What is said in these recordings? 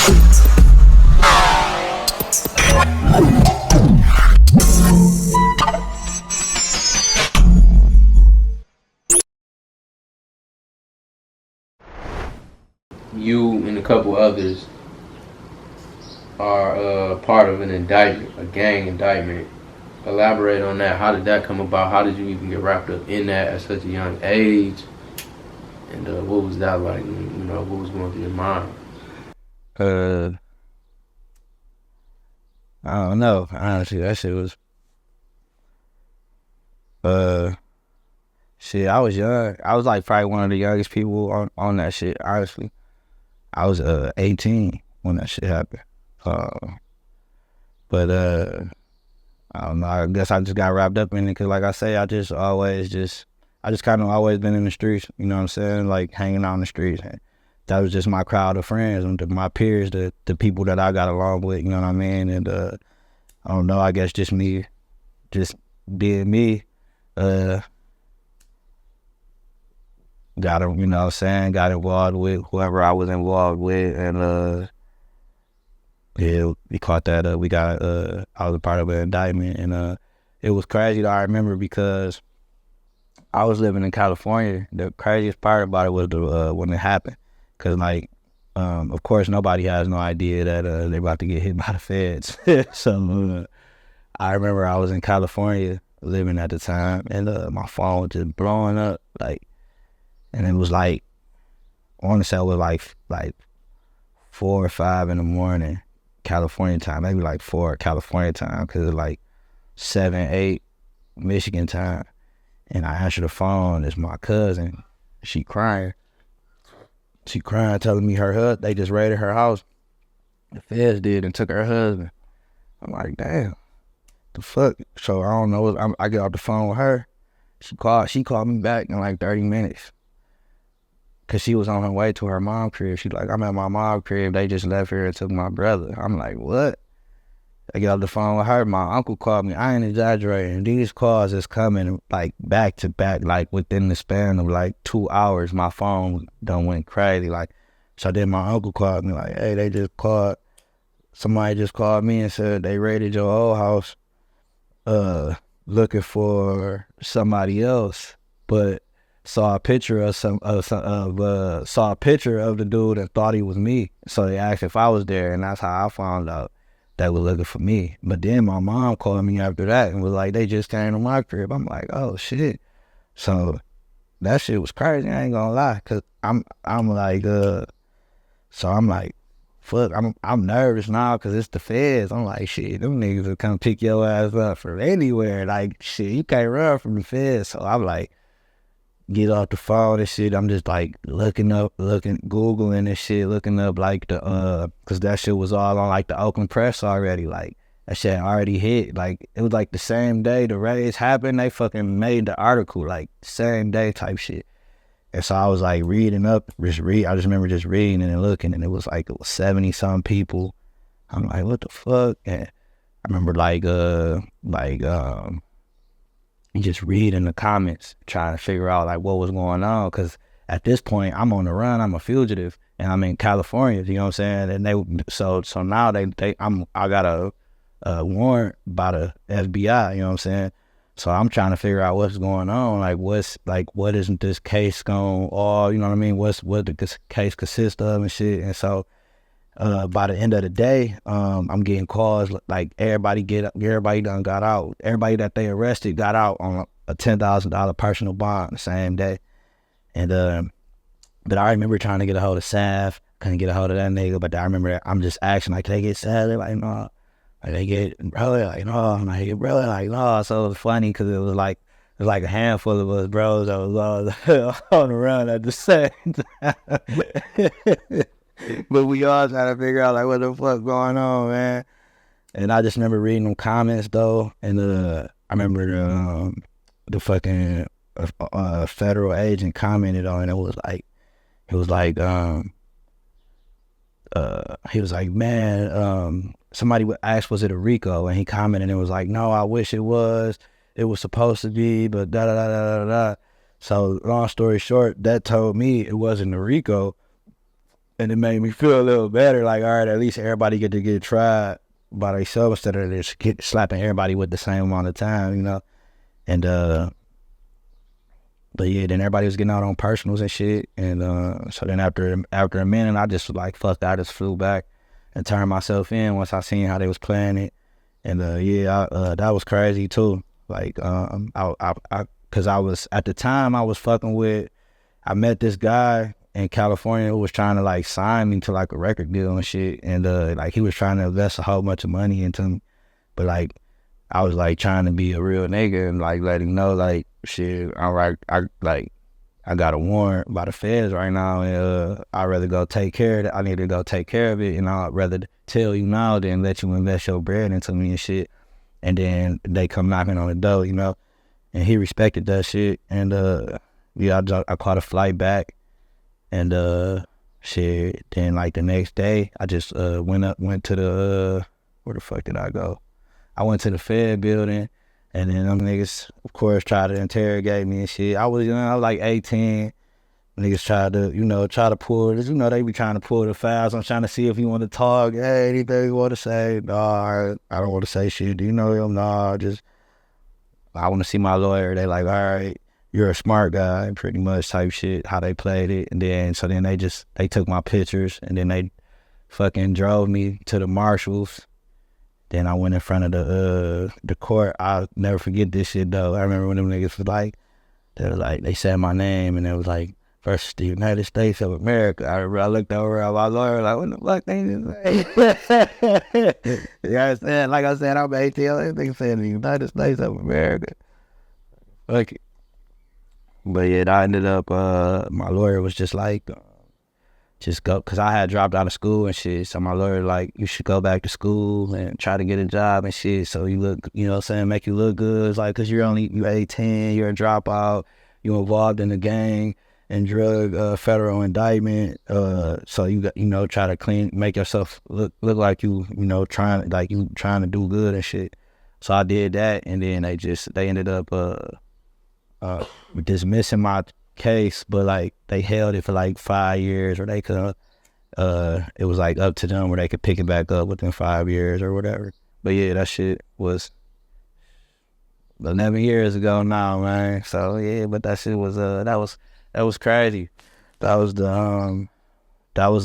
You and a couple others are part of an indictment, a gang indictment. Elaborate on that. How did that come about? How did you even get wrapped up in that at such a young age? And what was that like? What was going through your mind? Uh, I don't know. Honestly, that shit was uh shit. I was young. I was like probably one of the youngest people on that shit. Honestly, I was 18 when that shit happened. Uh, but I don't know. I guess I just got wrapped up in it because, like I say, I just kind of always been in the streets. You know what I'm saying? Like hanging out in the streets. And that was just my crowd of friends and my peers, the people that I got along with. You know what I mean? And I don't know. I guess just me, just being me. Uh, you know what I'm saying? Got involved with whoever I was involved with, and yeah, we caught that. We got I was a part of an indictment, and it was crazy that I remember because I was living in California. The craziest part about it was when it happened, cause like, of course nobody has no idea that they're about to get hit by the feds. So I remember I was in California living at the time, and my phone was just blowing up, like, and it was like, I want to say it was like 4 or 5 in the morning, California time, maybe like 4 California time, cause it's like 7, 8 Michigan time. And I answer the phone. It's my cousin. She crying. She crying, telling me they just raided her house. The feds did and took her husband. I'm like, damn, the fuck. So I don't know. I get off the phone with her. She called me back in like 30 minutes. Cause she was on her way to her mom's crib. She like, I'm at my mom's crib. They just left here and took my brother. I'm like, what? I get off the phone with her. My uncle called me. I ain't exaggerating. These calls is coming like back to back, like within the span of like 2 hours. My phone done went crazy. Like, so then my uncle called me like, hey, somebody just called me and said they raided your old house, looking for somebody else, but saw a picture of saw a picture of the dude and thought he was me. So they asked if I was there, and that's how I found out they were looking for me. But then my mom called me after that and was like, they just came to my crib. I'm like, oh shit. So that shit was crazy. I ain't gonna lie, cause I'm like, so I'm like, fuck. I'm nervous now, cause it's the feds. I'm like, shit, them niggas will come pick your ass up from anywhere. Like, shit, you can't run from the feds. So I'm like, get off the phone and shit. I'm just like Googling and shit, looking up like cause that shit was all on like the Oakland Press already. Like that shit already hit. Like it was like the same day the raids happened, they fucking made the article like same day type shit. And so I was like reading up, I just remember just reading and looking, and it was 70 some people. I'm like, what the fuck? And I remember just reading the comments, trying to figure out like what was going on. Cause at this point I'm on the run, I'm a fugitive, and I'm in California, you know what I'm saying? And so now I got a warrant by the FBI, you know what I'm saying? So I'm trying to figure out what's going on, what isn't this case going all, you know what I mean? What the case consists of and shit. And so by the end of the day, I'm getting calls like everybody done got out. Everybody that they arrested got out on a $10,000 personal bond the same day. And but I remember trying to get a hold of Sav, couldn't get a hold of that nigga. But I remember I'm just asking like, can they get Sav? They're like, no. Like they get brother, like no. I'm like, brother, like no. So it was funny because it was like a handful of us bros that was all on the run at the same time. But we all trying to figure out like what the fuck going on, man. And I just remember reading them comments though, and I remember the fucking federal agent commented on it. It was like he was like, man, somebody would ask, was it a RICO? And he commented and it was like, no, I wish it was. It was supposed to be, but da da da da da da. So long story short, that told me it wasn't a RICO. And it made me feel a little better. Like, all right, at least everybody get to get tried by themselves instead of just slapping everybody with the same amount of time, you know. And but yeah, then everybody was getting out on personals and shit. And so then after a minute, I just was like, fuck that. I just flew back and turned myself in once I seen how they was playing it. And that was crazy too. Like cause I was at the time I was fucking with. I met this guy in California who was trying to like sign me to like a record deal and shit. And like he was trying to invest a whole bunch of money into me, but like I was like trying to be a real nigga and like let him know like shit. All right, I got a warrant by the feds right now, and I'd rather go take care of it. I need to go take care of it, and I'd rather tell you now than let you invest your bread into me and shit. And then they come knocking on the door, you know. And he respected that shit. And yeah, I caught a flight back, and shit. Then like the next day, I just went to the where the fuck did I go? I went to the Fed building, and then them niggas, of course, tried to interrogate me and shit. I was like 18. Niggas try to pull this, they be trying to pull the files. I'm trying to see if you want to talk. Hey, anything you want to say? Nah, I don't want to say shit. Do you know him? Nah, I want to see my lawyer. They like, all right, you're a smart guy, pretty much type shit, how they played it. And then, so then they took my pictures, and then they fucking drove me to the marshals. Then I went in front of the court. I'll never forget this shit though. I remember when them niggas was like, they said my name, and it was like, versus the United States of America. I looked over at my lawyer like, what the fuck they just say? You know what I'm saying? Like I said, I'm ATL. They saying the United States of America. Fuck it. But yeah, I ended up, my lawyer was just like, just go, because I had dropped out of school and shit. So my lawyer like, you should go back to school and try to get a job and shit. So you look, you know what I'm saying, make you look good. It's like, because you're 18, you're a dropout, you're involved in a gang and drug federal indictment. So you got, try to make yourself look like you trying to do good and shit. So I did that, and then they ended up dismissing my case, but like they held it for like 5 years, or they could it was like up to them where they could pick it back up within 5 years or whatever. But yeah, that shit was 11 years ago now, man. So yeah, but that shit was that was crazy. That was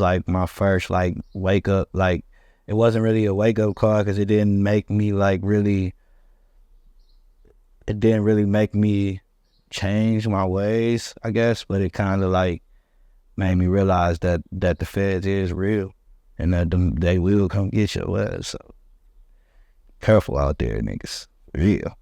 like my first like wake up. Like it wasn't really a wake up call because it didn't make me make me change my ways, I guess, but it kind of like made me realize that the feds is real and that they will come get your ass. So careful out there, niggas. Real.